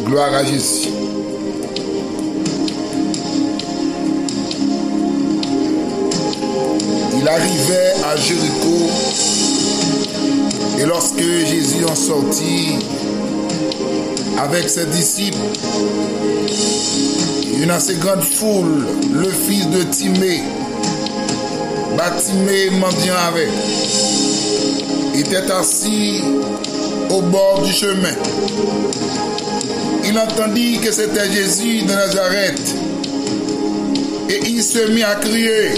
Gloire à Jésus. Il arrivait à Jéricho et lorsque Jésus en sortit avec ses disciples, une assez grande foule, le fils de Timée, Timée mendiant avec, était assis au bord du chemin. Il entendit que c'était Jésus de Nazareth et il se mit à crier: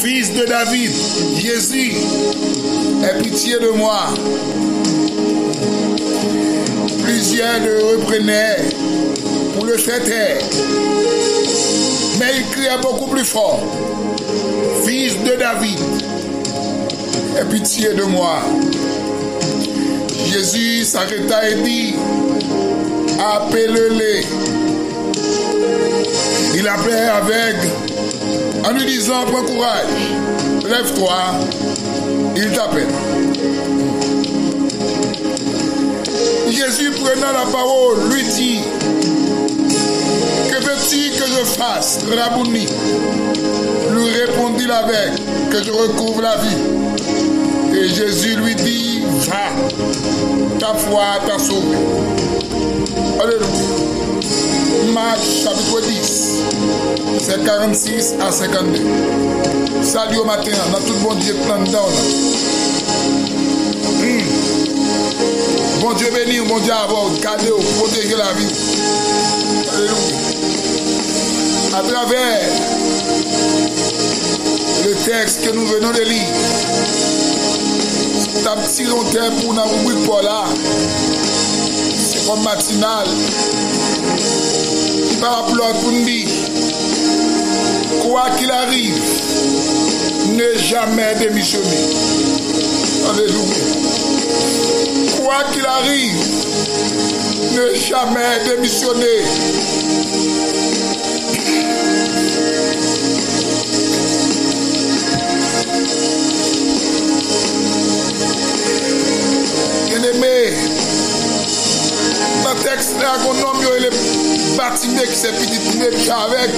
Fils de David, Jésus, aie pitié de moi. Plusieurs le reprenaient pour le faire taire, mais il criait beaucoup plus fort: Fils de David, aie pitié de moi. Jésus s'arrêta et dit: appelle-les. Il appelait avec en lui disant: prends courage, lève-toi, il t'appelle. Jésus, prenant la parole, lui dit: que veux-tu que je fasse, Rabouni? Lui répondit l'aveugle: que je recouvre la vie. Et Jésus lui dit: va, ta foi t'a sauvé. Alléluia. Marc chapitre 10, c'est 46 à 52. Salut au matin, dans tout le bon Dieu plein dedans. Bon Dieu béni, bon Dieu avoir gardé, protéger la vie. Alléluia. À travers le texte que nous venons de lire, c'est un petit longtemps pour nous rubrique pour là. C'est comme matinal. Il va appeler pour nous dire: quoi qu'il arrive, ne jamais démissionner. Alléluia. Quoi qu'il arrive, ne jamais démissionner. Bien-aimé, dans le texte là, on nomme le bâtiment qui s'est petit avec.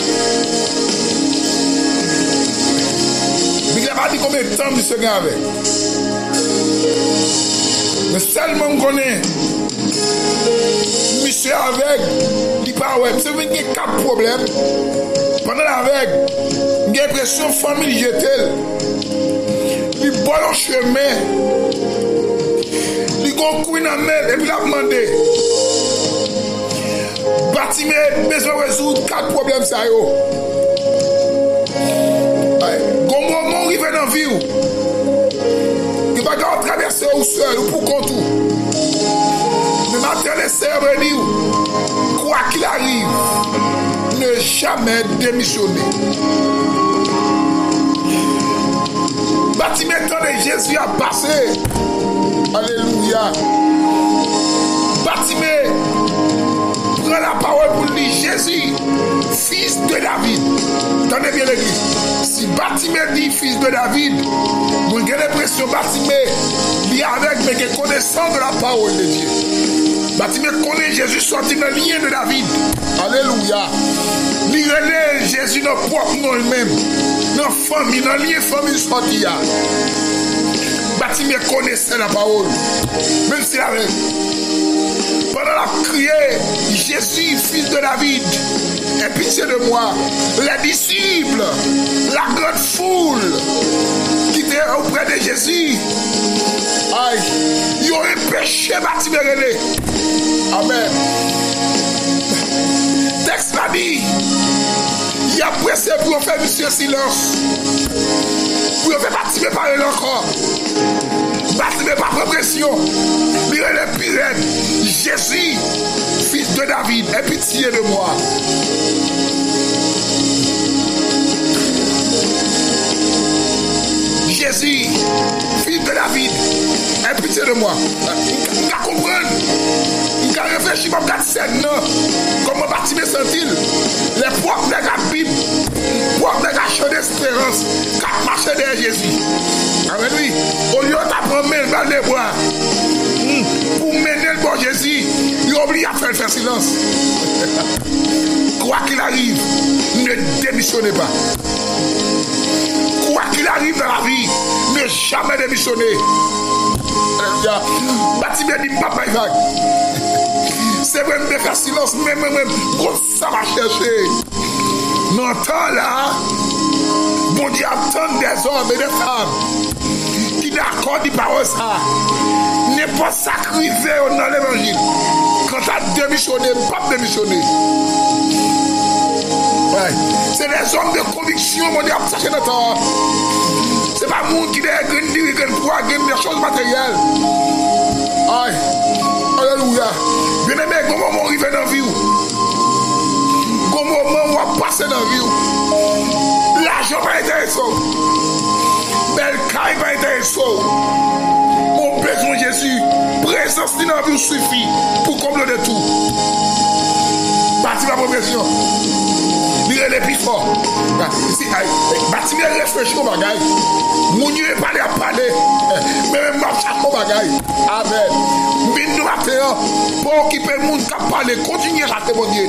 Mais il n'a pas dit combien de temps il se gagne avec. Mais seulement on connaît. Monsieur avec, il parle, c'est vrai qu'il y a 4 problèmes. Pendant avec, il y a l'impression famille jetée. Il boit le chemin. Il concourt dans la main et puis il a demandé. Bâtiment, besoin de résoudre 4 problèmes. Ça y est. Comment on arrive dans la vie? Il va traverser au seul ou pour compte. Mais maintenant, les sœurs disent: quoi qu'il arrive, ne jamais démissionner. Bâtiment de Jésus a passé. Alléluia. Bâtiment prend la parole pour dire: Jésus, fils de David. Tenez bien l'église. Si Bâtiment dit fils de David, vous avez l'impression que Bâtiment est avec, mais qui connaissant de la parole de Dieu. Bâtiment connaît Jésus sorti dans le lien de David. Alléluia. Il relève Jésus dans le propre nom lui-même. Dans la famille, dans le lien famille sorti. Bâtiment connaissait la parole. Même si avec. Pendant la criée, Jésus, fils de David, aie pitié de moi. Les disciples, la grande foule qui était auprès de Jésus, aïe, ils ont empêché Bâtiment relais. Amen. Texte l'a dit, il a pressé pour faire monsieur silence. Pour faire Bâtiment parler encore. Bâtiment par pression. Il est le pire. Jésus, fils de David, aie pitié de moi. Jésus, fils de David, aie pitié de moi. Vous comprenez? Vous réfléchissez à cette scène. Comment Bâtiment sent-il? Les propres de la Bible, les propres de la chant d'espérance, qui marchaient derrière Jésus. Amen, oui. Au lieu d'apprendre le bras, pour mener le bon Jésus, faire silence. Quoi qu'il arrive, ne démissionnez pas. Quoi qu'il arrive dans la vie, ne jamais démissionner. Bâtiment dit papa Isaac. C'est vrai de faire silence, même, ça va chercher. Non, temps là, bon Dieu attend des hommes et des femmes qui n'accordent pas ça. N'est pas sacrifié dans l'évangile. Quand tu as démissionné, pas démissionner. Ouais. C'est les hommes de conviction, mon Dieu, ça c'est notre. C'est pas le monde qui a des choses matérielles. Aïe. Alléluia. Bien aimé, comment on arrive dans la vie? Comment on va passer dans la vie? L'argent va être intéressant. Belle caille va être intéressant. Mon besoin de Jésus, présence dans la vie suffit pour combler de tout. Parti ma progression. Il est le plus fort. Bâti bien réfléchir au bagage. Mon Dieu est parlé à parler. Mais même marche à mon bagage. Amen. Mais nous matin, pour occuper le monde qui a parlé, continuez à rater mon Dieu.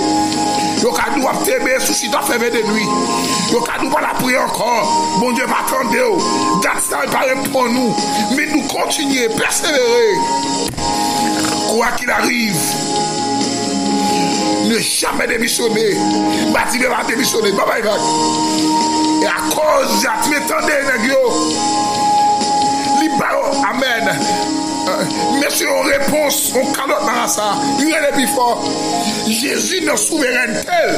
Le cadeau a t'aimer, souci d'en faire de nuit. Le cadeau va la prier encore. Mon Dieu va attendre. Date ça, il va répondre nous. Mais nous continuons, persévérer. Quoi qu'il arrive, ne jamais démissionner. Bâti va démissionner. Bye bye. Et à cause de tu m'étendais, amen. Monsieur, en réponse, on calotte dans ça. Il est le plus fort. Jésus n'est souverain tel.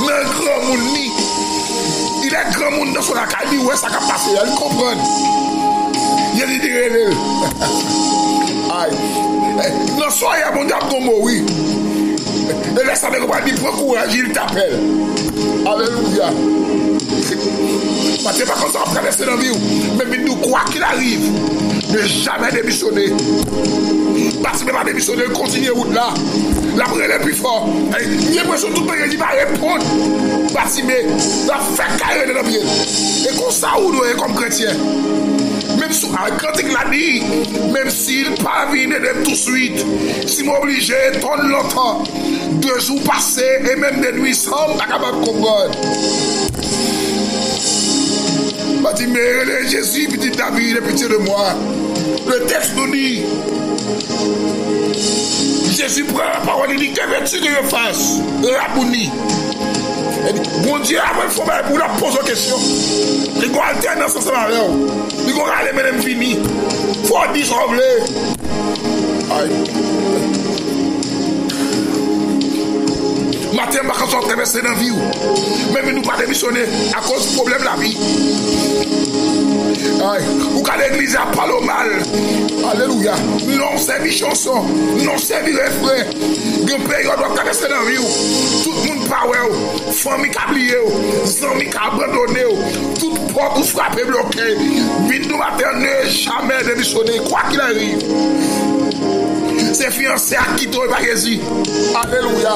Mais un grand monde, il est grand monde dans son académie. Où est-ce que ça va passer? Il comprend. Il dit, aïe. Non, soyez bon diable comme moi, oui. Et laisse avec moi, il prend courage, il t'appelle. Alléluia. Parce que par contre, ça va traverser dans la vie. Mais nous, quoi qu'il arrive, ne jamais démissionner. Parce que pas démissionner, continuer route là. La prière est plus fort. J'ai l'impression que tout le monde va répondre. Parce que ça fait carré dans la vie. Et comme ça, où nous sommes comme chrétiens. Même si quand il l'a dit, même s'il ne pas venir tout de suite, si m'obligé, tant longtemps, 2 jours passés et même des nuits sans, pas capable de comprendre. Dit, mais Jésus, petit David, pitié de moi. Le texte nous dit, Jésus prend la parole, il dit, que veux-tu que je fasse? Rabouni. Bon Dieu, avant il faut pour la poser une question. Il y a une alternance ensemble avec vous. Il y a une même fini. Il faut dissolver. Aïe. Matin, quand on traverse dans la vie, même nous pas démissionner à cause du problème de la vie. Ou quand l'église a parlé mal. Alléluia. Non, c'est une chanson. Non, c'est un refrain. Un pays doit traverser dans la vie. Tout le monde parle. Famille qui a oublié. Amis qui a abandonné. Toute porte ou frappée bloquée. Vite nous matin, ne jamais démissionner. Quoi qu'il arrive. C'est fiancé à quitter par Jésus. Alléluia.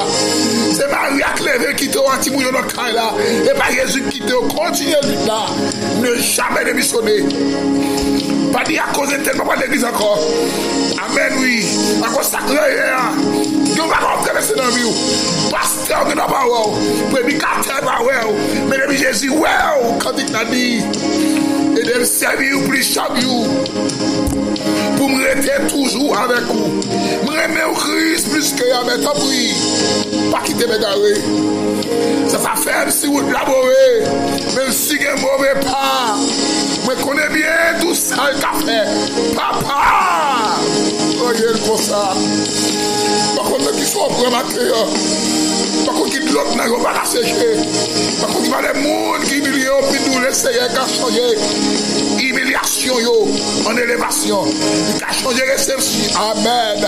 C'est Marie à lever quitter un petit mouillon dans le camp là. Et par Jésus quitter. Continuez là. Ne jamais démissionner. Pas dire à cause de tellement pas l'église encore. Amen, oui. À cause de ça, nous allons traverser dans la vie. Pasteur de la parole. Prédicateur de la parole. Mais le Jésus, quand il t'a dit. Et de me servir plus chaque jour. Pour me rester toujours avec vous. Me remettre au Christ plus que avec ta prière. Pas quitter mes garés. Ça fait si vous laborez. Même si vous ne mauvais pas. Je connais bien tout ça le café. Papa! Regarde comme ça. Par contre, qu'il soit pour ma cœur. Par contre, qu'il l'autre n'a pas sécher. Par contre, il y a des gens qui humilient, puis nous laissons changer. Humiliation en élévation. Il a changé réception. Amen.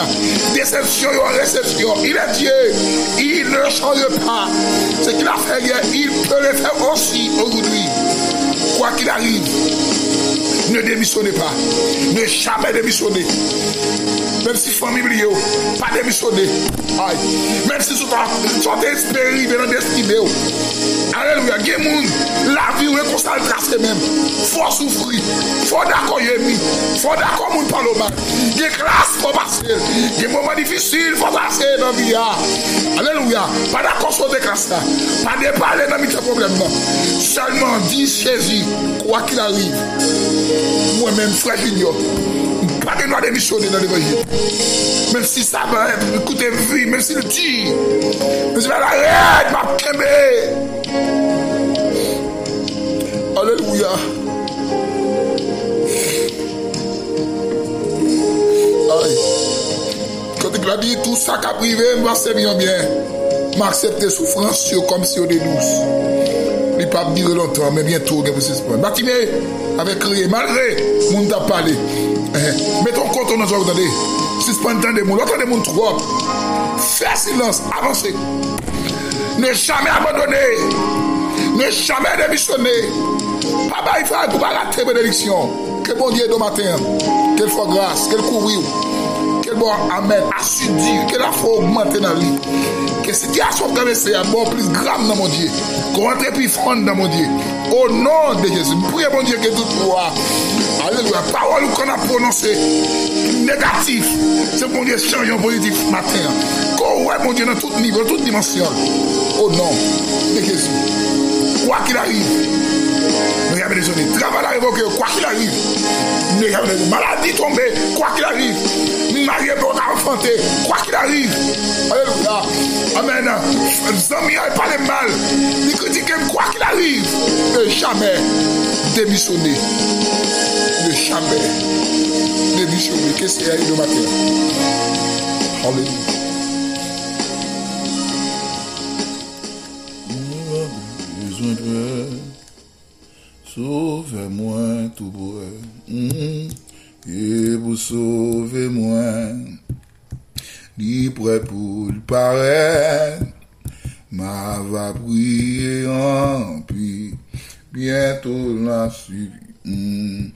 Déception en réception. Il est Dieu. Il ne change pas. Ce qu'il a fait hier, il peut le faire aussi aujourd'hui. Quoi qu'il arrive. Ne démissionnez pas. Ne jamais démissionner. Même si famille brille, pas démissionner. Aïe. Même si sont espérés dans destinée. Alléluia. Il y a des gens, la vie est constante tracée même. Faut souffrir. Faut d'accord yémi. Faut d'accord moun parle mal. Il y a des classes pour passer. Il y a des moments difficiles faut passer dans la vie. Alléluia. Pas d'accord sur des classes là. Pas de parler dans mes problèmes. Seulement dis Jésus, quoi qu'il arrive. Moi-même, frère Junior, pas de droit démissionner dans l'évangile. Même si ça va écouter vie, même si le tire, même si la arrête, ma kembe. Alléluia. Aïe. Quand il a dit tout ça qu'a privé, moi c'est bien. M'accepter souffrance comme si on est douce. Il ne pas dire longtemps, mais bientôt, il va se suspendre. Batimé, avec crié, malgré, moun t'a parlé. Mets ton compte dans le jour, attendez. Suspendre des moun, entendez moun trop. Fais silence, avancez. Ne jamais abandonner. Ne jamais démissionner. Papa, il faut pas rater bénédiction. Que bon Dieu de matin. Quelle fois grâce, quelle courir. Quel bon amen, assidu, que la foi augmente dans la vie. Que situation traversée à bon plus grave dans mon Dieu. Qu'on rentre plus fond dans mon Dieu. Au nom de Jésus, priez mon Dieu que tout soit. Alléluia. Parole qu'on a prononcée négatif. C'est mon Dieu change en positif matin. Qu'on voit mon Dieu dans tout niveau, toute dimension. Au nom de Jésus. Quoi qu'il arrive. Ne jamais désolé. Travail à révoquer, quoi qu'il arrive. Ne jamais désolé. Maladie tombée, quoi qu'il arrive. Marié pour enfanter, quoi qu'il arrive. Alléluia. Amen. Les amis, ils parlent mal. Ils critiquent, quoi qu'il arrive. Ne jamais démissionner. Ne jamais démissionner. Qu'est-ce qu'il y a eu de matin? Alléluia. Sauve-moi tout beau, et vous sauvez-moi, ni prêt pour le paraître, ma va prier en puis, bientôt la suivi,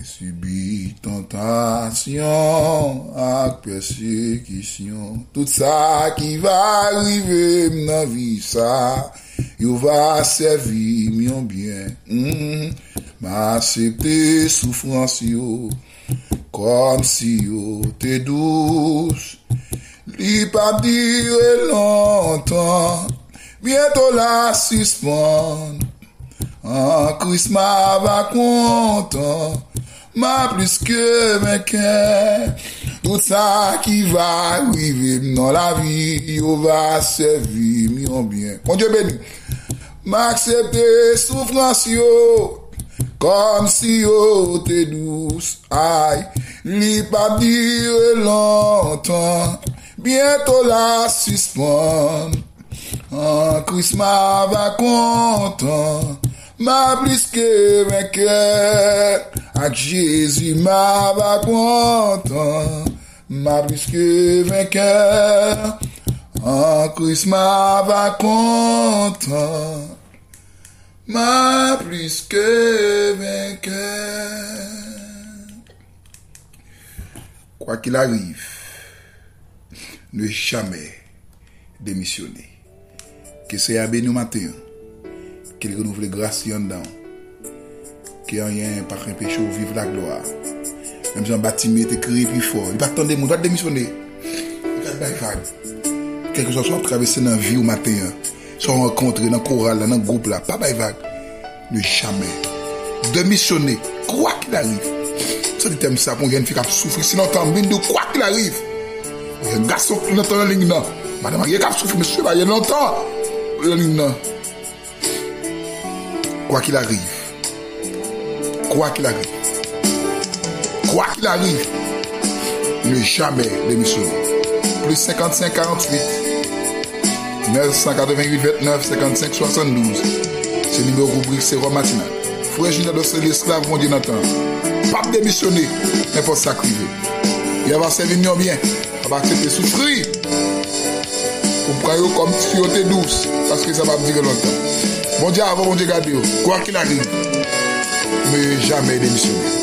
subir tentation, à persécution, tout ça qui va arriver dans la vie, ça, il va servir mon bien, m'accepter souffrance yo, comme si yo t'es douce, li pas dire longtemps, bientôt la suspendre, en Christ ma va content, ma plus que vainqueur, tout ça qui va arriver dans la vie, yo va servir mon bien. Mon Dieu béni. M'accepter souffrance yo, comme si yo t'es douce, aïe, li pas dire longtemps, bientôt la suspendre, en Christ ma va content, ma plus que vainqueur, avec Jésus ma va content, ma plus que vainqueur, en Christ ma va content, ma plus que vainqueur. Quoi qu'il arrive, ne jamais démissionner. Que c'est à béni matin, qu'il renouvelle grâce en dedans, qu'il n'y a rien par un péché vive la gloire. Même Jean Baptiste était crié plus fort. Il va attendre des mots, il va démissionner. Quelque chose soit traversé dans la vie au matin, soit rencontré dans le choral, dans le groupe là, pas de vague. Ne jamais démissionner, quoi qu'il arrive. Ça dit thème ça pour une fille qui souffre, sinon t'en viens de quoi qu'il arrive. Il y a un garçon qui l'entend dans la ligne là. Madame, il y a un garçon qui souffre, monsieur, il y a longtemps la ligne là. Quoi qu'il arrive. Quoi qu'il arrive. Quoi qu'il arrive. Ne jamais démissionner. Plus 55 48 988 29 55 72. C'est le numéro rubrique sewom matinal. Frère Junior de l'esclave, mon Dieu n'entend. Pas démissionner, n'importe ça crivé. Il va servir bien. Il va accepter souffrir. Pour prendre comme si on était douce. Parce que ça va me durer longtemps. Bon Dieu avant, bon Dieu garde. Quoi qu'il arrive. jamais démissionner.